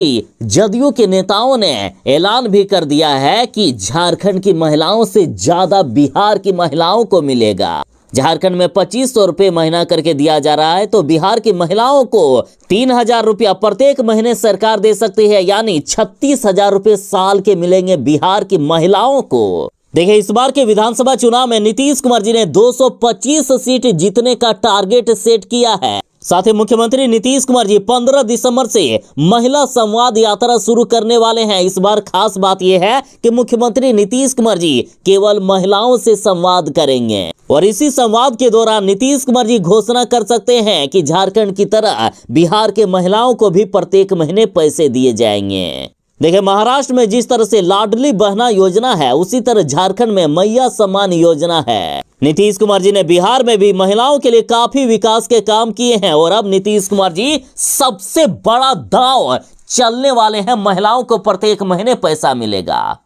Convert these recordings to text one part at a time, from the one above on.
जदयू के नेताओं ने ऐलान भी कर दिया है कि झारखंड की महिलाओं से ज्यादा बिहार की महिलाओं को मिलेगा। झारखंड में 2500 रुपये महीना करके दिया जा रहा है, तो बिहार की महिलाओं को 3000 रुपया प्रत्येक महीने सरकार दे सकती है, यानी 36,000 रुपये साल के मिलेंगे बिहार की महिलाओं को। देखिए, इस बार के विधानसभा चुनाव में नीतीश कुमार जी ने 225 सीट जीतने का टारगेट सेट किया है। साथ ही मुख्यमंत्री नीतीश कुमार जी 15 दिसंबर से महिला संवाद यात्रा शुरू करने वाले हैं। इस बार खास बात यह है कि मुख्यमंत्री नीतीश कुमार जी केवल महिलाओं से संवाद करेंगे और इसी संवाद के दौरान नीतीश कुमार जी घोषणा कर सकते हैं कि झारखंड की तरह बिहार के महिलाओं को भी प्रत्येक महीने पैसे दिए जाएंगे। देखिए, महाराष्ट्र में जिस तरह से लाडली बहना योजना है, उसी तरह झारखंड में मैया सम्मान योजना है। नीतीश कुमार जी ने बिहार में भी महिलाओं के लिए काफी विकास के काम किए हैं और अब नीतीश कुमार जी सबसे बड़ा दांव चलने वाले हैं, महिलाओं को प्रत्येक महीने पैसा मिलेगा।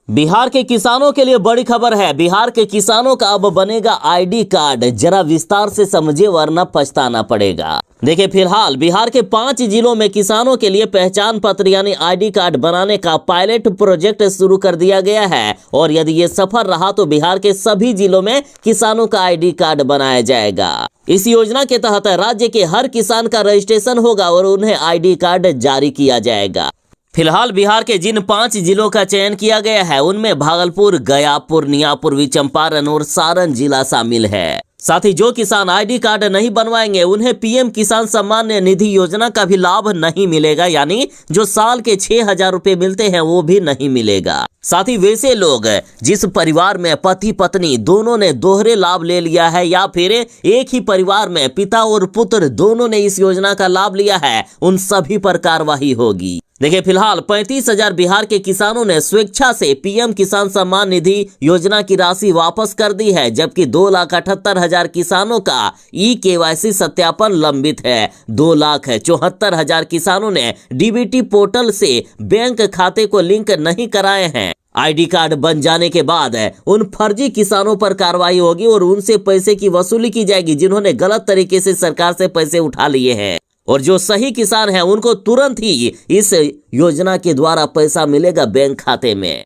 बिहार के किसानों के लिए बड़ी खबर है। बिहार के किसानों का अब बनेगा आईडी कार्ड। जरा विस्तार से समझिए वरना पछताना पड़ेगा। देखिए, फिलहाल बिहार के 5 जिलों में किसानों के लिए पहचान पत्र यानी आईडी कार्ड बनाने का पायलट प्रोजेक्ट शुरू कर दिया गया है और यदि ये सफल रहा तो बिहार के सभी जिलों में किसानों का आईडी कार्ड बनाया जाएगा। इस योजना के तहत राज्य के हर किसान का रजिस्ट्रेशन होगा और उन्हें आईडी कार्ड जारी किया जाएगा। फिलहाल बिहार के जिन 5 जिलों का चयन किया गया है उनमें भागलपुर, गया, पूर्णिया, पूर्वी चंपारण और सारण जिला शामिल है। साथ ही जो किसान आईडी कार्ड नहीं बनवाएंगे उन्हें पीएम किसान सम्मान निधि योजना का भी लाभ नहीं मिलेगा, यानी जो साल के 6,000 रुपए मिलते हैं वो भी नहीं मिलेगा। साथ ही वैसे लोग जिस परिवार में पति पत्नी दोनों ने दोहरे लाभ ले लिया है या फिर एक ही परिवार में पिता और पुत्र दोनों ने इस योजना का लाभ लिया है, उन सभी पर कार्रवाई होगी। देखिए, फिलहाल 35,000 बिहार के किसानों ने स्वेच्छा से पीएम किसान सम्मान निधि योजना की राशि वापस कर दी है, जबकि 2,78,000 किसानों का ई-केवाईसी सत्यापन लंबित है। 2,74,000 किसानों ने डीबीटी पोर्टल से बैंक खाते को लिंक नहीं कराए हैं। आईडी कार्ड बन जाने के बाद उन फर्जी किसानों पर कार्रवाई होगी और उनसे पैसे की वसूली की जाएगी जिन्होंने गलत तरीके से सरकार से पैसे उठा लिए हैं, और जो सही किसान हैं उनको तुरंत ही इस योजना के द्वारा पैसा मिलेगा बैंक खाते में।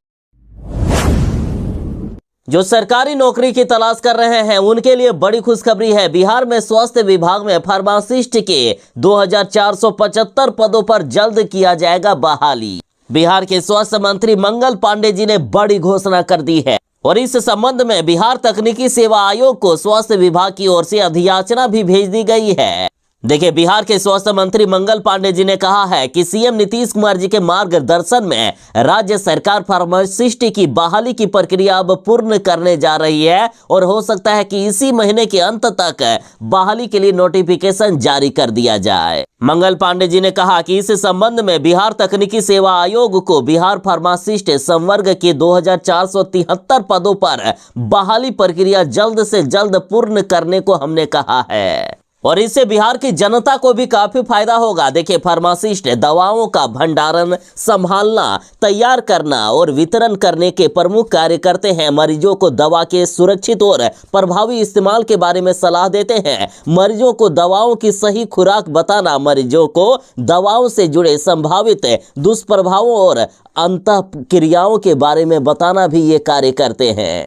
जो सरकारी नौकरी की तलाश कर रहे हैं उनके लिए बड़ी खुशखबरी है। बिहार में स्वास्थ्य विभाग में फार्मासिस्ट के 2,475 पदों पर जल्द किया जाएगा बहाली। बिहार के स्वास्थ्य मंत्री मंगल पांडे जी ने बड़ी घोषणा कर दी है और इस संबंध में बिहार तकनीकी सेवा आयोग को स्वास्थ्य विभाग की ओर से अधियाचना भी भेज दी गई है। देखिए, बिहार के स्वास्थ्य मंत्री मंगल पांडे जी ने कहा है कि सीएम नीतीश कुमार जी के मार्गदर्शन में राज्य सरकार फार्मासिस्ट की बहाली की प्रक्रिया अब पूर्ण करने जा रही है और हो सकता है कि इसी महीने के अंत तक बहाली के लिए नोटिफिकेशन जारी कर दिया जाए। मंगल पांडे जी ने कहा कि इस संबंध में बिहार तकनीकी सेवा आयोग को बिहार फार्मासिस्ट संवर्ग के 2,473 पदों पर बहाली प्रक्रिया जल्द से जल्द पूर्ण करने को हमने कहा है और इससे बिहार की जनता को भी काफी फायदा होगा। देखिए, फार्मासिस्ट दवाओं का भंडारण, संभालना, तैयार करना और वितरण करने के प्रमुख कार्य करते हैं। मरीजों को दवा के सुरक्षित और प्रभावी इस्तेमाल के बारे में सलाह देते हैं। मरीजों को दवाओं की सही खुराक बताना, मरीजों को दवाओं से जुड़े संभावित दुष्प्रभावों और अंतःक्रियाओं के बारे में बताना भी ये कार्य करते हैं।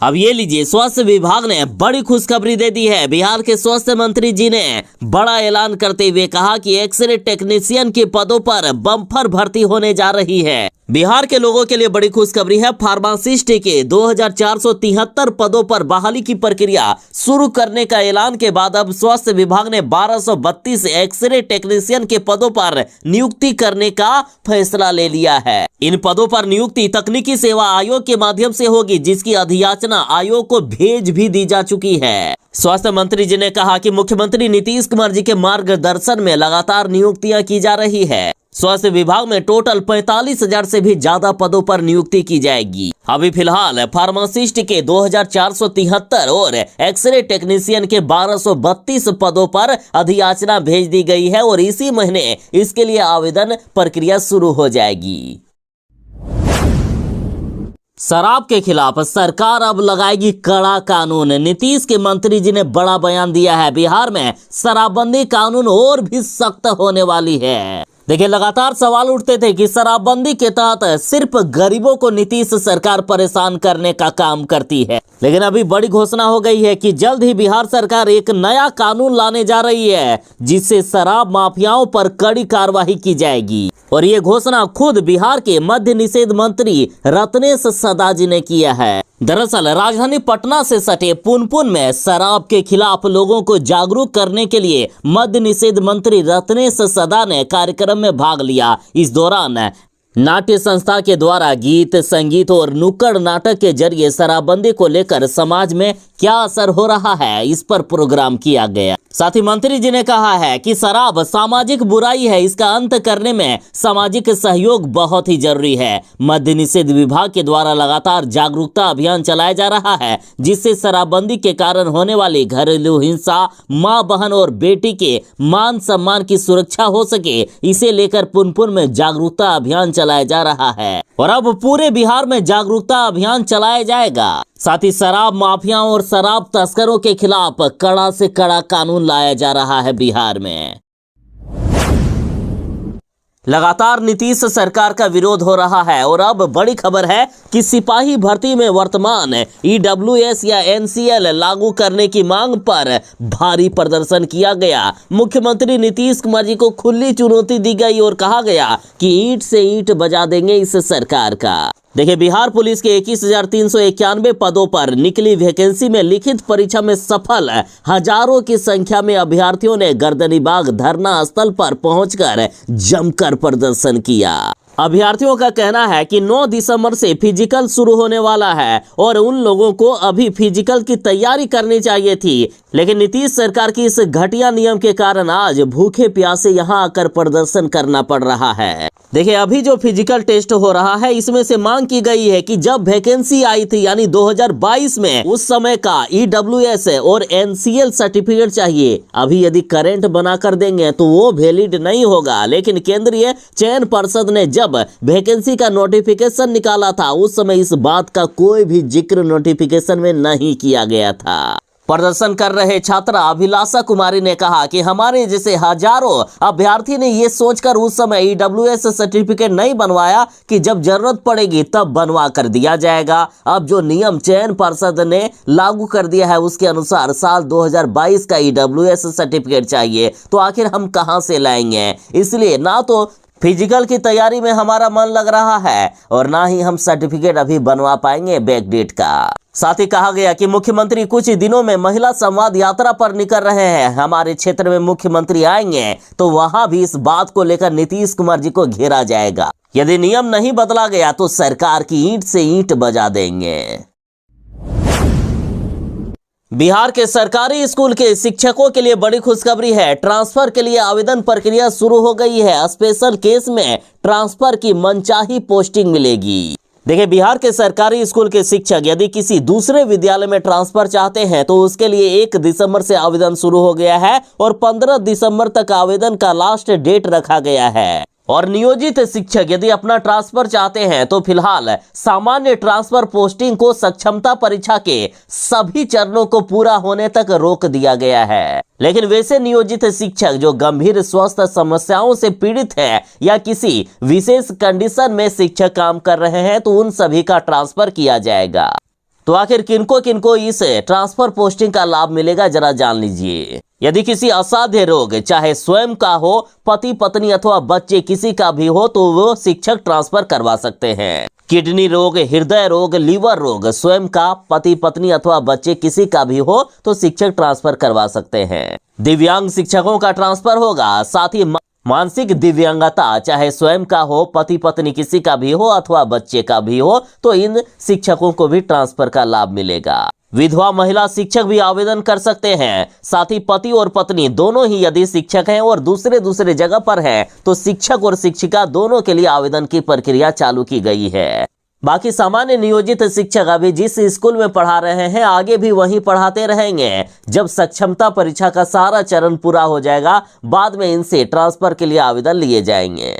अब ये लीजिए, स्वास्थ्य विभाग ने बड़ी खुशखबरी दे दी है। बिहार के स्वास्थ्य मंत्री जी ने बड़ा ऐलान करते हुए कहा कि एक्सरे टेक्नीशियन के पदों पर बम्पर भर्ती होने जा रही है। बिहार के लोगों के लिए बड़ी खुशखबरी है। फार्मासिस्ट के 2,473 पदों पर बहाली की प्रक्रिया शुरू करने का ऐलान के बाद अब स्वास्थ्य विभाग ने 1,232 एक्सरे टेक्नीशियन के पदों पर नियुक्ति करने का फैसला ले लिया है। इन पदों पर नियुक्ति तकनीकी सेवा आयोग के माध्यम से होगी, जिसकी अधियाचना आयोग को भेज भी दी जा चुकी है। स्वास्थ्य मंत्री जी ने कहा कि मुख्यमंत्री नीतीश कुमार जी के मार्गदर्शन में लगातार नियुक्तियां की जा रही है। स्वास्थ्य विभाग में टोटल 45,000 से भी ज्यादा पदों पर नियुक्ति की जाएगी। अभी फिलहाल फार्मासिस्ट के 2,473 और एक्सरे टेक्नीशियन के 1,232 पदों पर अधियाचना भेज दी गई है और इसी महीने इसके लिए आवेदन प्रक्रिया शुरू हो जाएगी। शराब के खिलाफ सरकार अब लगाएगी कड़ा कानून। नीतीश के मंत्री जी ने बड़ा बयान दिया है। बिहार में शराबबंदी कानून और भी सख्त होने वाली है। देखिए, लगातार सवाल उठते थे कि शराबबंदी के तहत सिर्फ गरीबों को नीतीश सरकार परेशान करने का काम करती है, लेकिन अभी बड़ी घोषणा हो गई है कि जल्द ही बिहार सरकार एक नया कानून लाने जा रही है, जिससे शराब माफियाओं पर कड़ी कार्रवाई की जाएगी। और ये घोषणा खुद बिहार के मद्य निषेध मंत्री रत्नेश सदा जी ने किया है। दरअसल राजधानी पटना से सटे पुनपुन में शराब के खिलाफ लोगों को जागरूक करने के लिए मद्य निषेध मंत्री रत्नेश सदा ने कार्यक्रम में भाग लिया। इस दौरान नाट्य संस्था के द्वारा गीत, संगीत और नुक्कड़ नाटक के जरिए शराबबंदी को लेकर समाज में क्या असर हो रहा है, इस पर प्रोग्राम किया गया। साथ ही मंत्री जी ने कहा है कि शराब सामाजिक बुराई है, इसका अंत करने में सामाजिक सहयोग बहुत ही जरूरी है। मद्य निषेध विभाग के द्वारा लगातार जागरूकता अभियान चलाया जा रहा है, जिससे शराबबंदी के कारण होने वाली घरेलू हिंसा, मां, बहन और बेटी के मान सम्मान की सुरक्षा हो सके। इसे लेकर पुनपुन में जागरूकता अभियान चलाया जा रहा है और अब पूरे बिहार में जागरूकता अभियान चलाया जाएगा। साथ ही शराब माफियाओं और शराब तस्करों के खिलाफ कड़ा से कड़ा कानून लाया जा रहा है बिहार में। लगातार नीतीश सरकार का विरोध हो रहा है और अब बड़ी खबर है कि सिपाही भर्ती में वर्तमान ईडब्ल्यूएस या एनसीएल लागू करने की मांग पर भारी प्रदर्शन किया गया। मुख्यमंत्री नीतीश कुमार जी को खुली चुनौती दी गई और कहा गया कि ईंट से ईंट बजा देंगे इस सरकार का। देखिए, बिहार पुलिस के 21,391 पदों पर निकली वैकेंसी में लिखित परीक्षा में सफल हजारों की संख्या में अभ्यर्थियों ने गर्दनीबाग धरना स्थल पर पहुंचकर जमकर प्रदर्शन किया। अभ्यर्थियों का कहना है कि 9 दिसंबर से फिजिकल शुरू होने वाला है और उन लोगों को अभी फिजिकल की तैयारी करनी चाहिए थी, लेकिन नीतीश सरकार की इस घटिया नियम के कारण आज भूखे प्यासे यहां आकर प्रदर्शन करना पड़ रहा है। देखिए, अभी जो फिजिकल टेस्ट हो रहा है, इसमें से मांग की गई है कि जब वैकेंसी आई थी यानी 2022 में, उस समय का ईडब्ल्यूएस और एनसीएल सर्टिफिकेट चाहिए। अभी यदि करंट बना कर देंगे तो वो वैलिड नहीं होगा, लेकिन केंद्रीय चयन पर्षद ने जब वैकेंसी का नोटिफिकेशन निकाला था, उस समय इस बात का कोई भी जिक्र नोटिफिकेशन में नहीं किया गया था। प्रदर्शन कर रहे छात्रा अभिलाषा कुमारी ने कहा कि हमारे जैसे हजारों अभ्यर्थी ने ये सोचकर उस समय ईडब्ल्यूएस सर्टिफिकेट नहीं बनवाया कि जब जरूरत पड़ेगी तब बनवा कर दिया जाएगा। अब जो नियम चयन पर्षद ने लागू कर दिया है, उसके अनुसार साल 2022 का ईडब्ल्यूएस सर्टिफिकेट चाहिए, तो आखिर हम कहां से लाएंगे? इसलिए ना तो फिजिकल की तैयारी में हमारा मन लग रहा है और ना ही हम सर्टिफिकेट अभी बनवा पाएंगे बैकडेट का। साथ ही कहा गया कि मुख्यमंत्री कुछ दिनों में महिला संवाद यात्रा पर निकल रहे हैं। हमारे क्षेत्र में मुख्यमंत्री आएंगे तो वहां भी इस बात को लेकर नीतीश कुमार जी को घेरा जाएगा। यदि नियम नहीं बदला गया तो सरकार की ईंट से ईंट बजा देंगे। बिहार के सरकारी स्कूल के शिक्षकों के लिए बड़ी खुशखबरी है। ट्रांसफर के लिए आवेदन प्रक्रिया शुरू हो गई है। स्पेशल केस में ट्रांसफर की मनचाही पोस्टिंग मिलेगी। देखिए, बिहार के सरकारी स्कूल के शिक्षक यदि किसी दूसरे विद्यालय में ट्रांसफर चाहते हैं तो उसके लिए 1 दिसंबर से आवेदन शुरू हो गया है और 15 दिसंबर तक आवेदन का लास्ट डेट रखा गया है। और नियोजित शिक्षक यदि अपना ट्रांसफर चाहते हैं तो फिलहाल सामान्य ट्रांसफर पोस्टिंग को सक्षमता परीक्षा के सभी चरणों को पूरा होने तक रोक दिया गया है। लेकिन वैसे नियोजित शिक्षक जो गंभीर स्वास्थ्य समस्याओं से पीड़ित है या किसी विशेष कंडीशन में शिक्षक काम कर रहे हैं तो उन सभी का ट्रांसफर किया जाएगा। तो आखिर किनको किनको इस ट्रांसफर पोस्टिंग का लाभ मिलेगा, जरा जान लीजिए। यदि किसी असाध्य रोग, चाहे स्वयं का हो, पति पत्नी अथवा बच्चे किसी का भी हो, तो वो शिक्षक ट्रांसफर करवा सकते हैं। किडनी रोग, हृदय रोग, लीवर रोग, स्वयं का, पति पत्नी अथवा बच्चे किसी का भी हो तो शिक्षक ट्रांसफर करवा सकते हैं। दिव्यांग शिक्षकों का ट्रांसफर होगा। साथ ही मानसिक दिव्यांगता, चाहे स्वयं का हो, पति पत्नी किसी का भी हो अथवा बच्चे का भी हो, तो इन शिक्षकों को भी ट्रांसफर का लाभ मिलेगा। विधवा महिला शिक्षक भी आवेदन कर सकते हैं। साथ ही पति और पत्नी दोनों ही यदि शिक्षक हैं और दूसरे जगह पर हैं तो शिक्षक और शिक्षिका दोनों के लिए आवेदन की प्रक्रिया चालू की गई है। बाकी सामान्य नियोजित शिक्षक अभी जिस स्कूल में पढ़ा रहे हैं आगे भी वहीं पढ़ाते रहेंगे। जब सक्षमता परीक्षा का सारा चरण पूरा हो जाएगा, बाद में इनसे ट्रांसफर के लिए आवेदन लिए जाएंगे।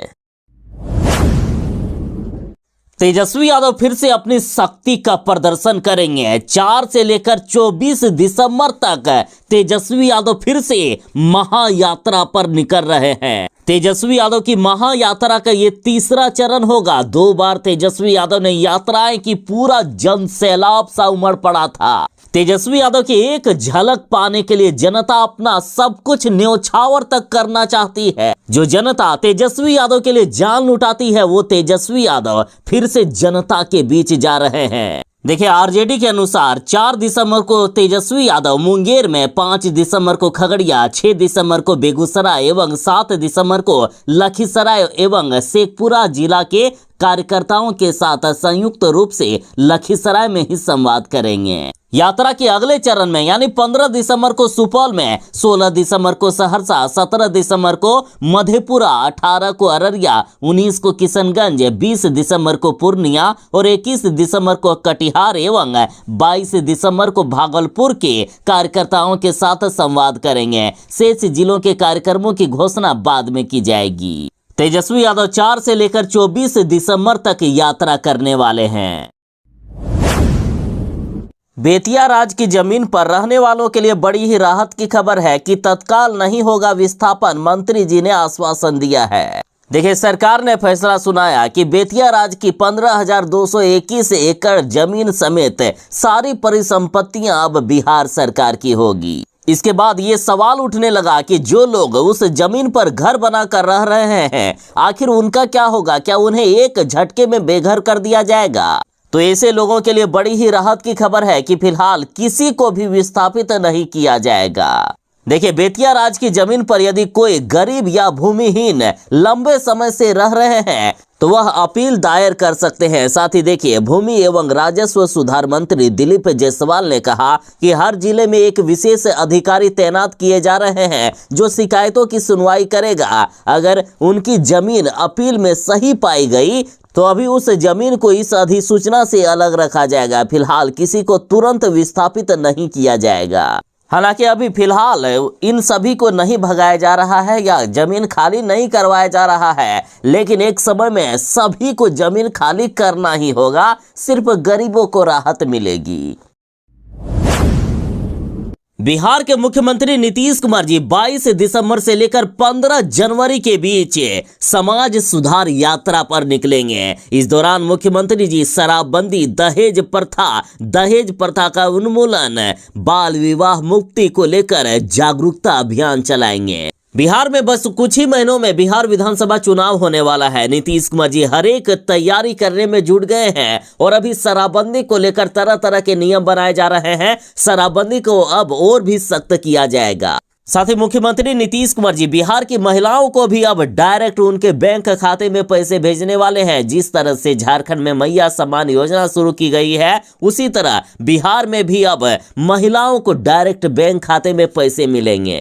तेजस्वी यादव फिर से अपनी शक्ति का प्रदर्शन करेंगे। 4 से लेकर 24 दिसंबर तक तेजस्वी यादव फिर से महायात्रा पर निकल रहे हैं। तेजस्वी यादव की महायात्रा का ये तीसरा चरण होगा। 2 बार तेजस्वी यादव ने यात्राएं की, पूरा जन सैलाब सा उमड़ पड़ा था। तेजस्वी यादव की एक झलक पाने के लिए जनता अपना सब कुछ न्योछावर तक करना चाहती है। जो जनता तेजस्वी यादव के लिए जान लुटाती है, वो तेजस्वी यादव फिर से जनता के बीच जा रहे हैं। देखिए, आरजेडी के अनुसार 4 दिसंबर को तेजस्वी यादव मुंगेर में, 5 दिसंबर को खगड़िया, 6 दिसंबर को बेगूसराय एवं 7 दिसंबर को लखीसराय एवं शेखपुरा जिला के कार्यकर्ताओं के साथ संयुक्त रूप से लखीसराय में ही संवाद करेंगे। यात्रा के अगले चरण में यानी 15 दिसंबर को सुपौल में, 16 दिसंबर को सहरसा, 17 दिसंबर को मधेपुरा, 18 को अररिया, 19 को किशनगंज, 20 दिसंबर को पूर्णिया और 21 दिसंबर को कटिहार एवं 22 दिसंबर को भागलपुर के कार्यकर्ताओं के साथ संवाद करेंगे। शेष जिलों के कार्यक्रमों की घोषणा बाद में की जाएगी। तेजस्वी यादव 4 से लेकर 24 दिसंबर तक यात्रा करने वाले हैं। बेतिया राज की जमीन पर रहने वालों के लिए बड़ी ही राहत की खबर है कि तत्काल नहीं होगा विस्थापन, मंत्री जी ने आश्वासन दिया है। देखिए, सरकार ने फैसला सुनाया कि बेतिया राज की 15,221 एकड़ जमीन समेत सारी परिसंपत्तियां अब बिहार सरकार की होगी। इसके बाद ये सवाल उठने लगा कि जो लोग उस जमीन पर घर बनाकर रह रहे हैं, आखिर उनका क्या होगा? क्या उन्हें एक झटके में बेघर कर दिया जाएगा? तो ऐसे लोगों के लिए बड़ी ही राहत की खबर है कि फिलहाल किसी को भी विस्थापित नहीं किया जाएगा। देखिए, बेतिया राज की जमीन पर यदि कोई गरीब या भूमिहीन लंबे समय से रह रहे हैं तो वह अपील दायर कर सकते हैं। साथ ही देखिए, भूमि एवं राजस्व सुधार मंत्री दिलीप जायसवाल ने कहा कि हर जिले में एक विशेष अधिकारी तैनात किए जा रहे हैं जो शिकायतों की सुनवाई करेगा। अगर उनकी जमीन अपील में सही पाई गई तो अभी उस जमीन को इस अधिसूचना से अलग रखा जाएगा। फिलहाल किसी को तुरंत विस्थापित नहीं किया जाएगा। हालांकि अभी फिलहाल इन सभी को नहीं भगाया जा रहा है या जमीन खाली नहीं करवाया जा रहा है, लेकिन एक समय में सभी को जमीन खाली करना ही होगा, सिर्फ गरीबों को राहत मिलेगी। बिहार के मुख्यमंत्री नीतीश कुमार जी 22 दिसंबर से लेकर 15 जनवरी के बीच समाज सुधार यात्रा पर निकलेंगे। इस दौरान मुख्यमंत्री जी शराबबंदी, दहेज प्रथा का उन्मूलन, बाल विवाह मुक्ति को लेकर जागरूकता अभियान चलाएंगे। बिहार में बस कुछ ही महीनों में बिहार विधानसभा चुनाव होने वाला है। नीतीश कुमार जी हर एक तैयारी करने में जुट गए हैं और अभी शराबबंदी को लेकर तरह तरह के नियम बनाए जा रहे हैं। शराबबंदी को अब और भी सख्त किया जाएगा। साथ ही मुख्यमंत्री नीतीश कुमार जी बिहार की महिलाओं को भी अब डायरेक्ट उनके बैंक खाते में पैसे भेजने वाले हैं। जिस तरह से झारखंड में मैया सम्मान योजना शुरू की गई है, उसी तरह बिहार में भी अब महिलाओं को डायरेक्ट बैंक खाते में पैसे मिलेंगे।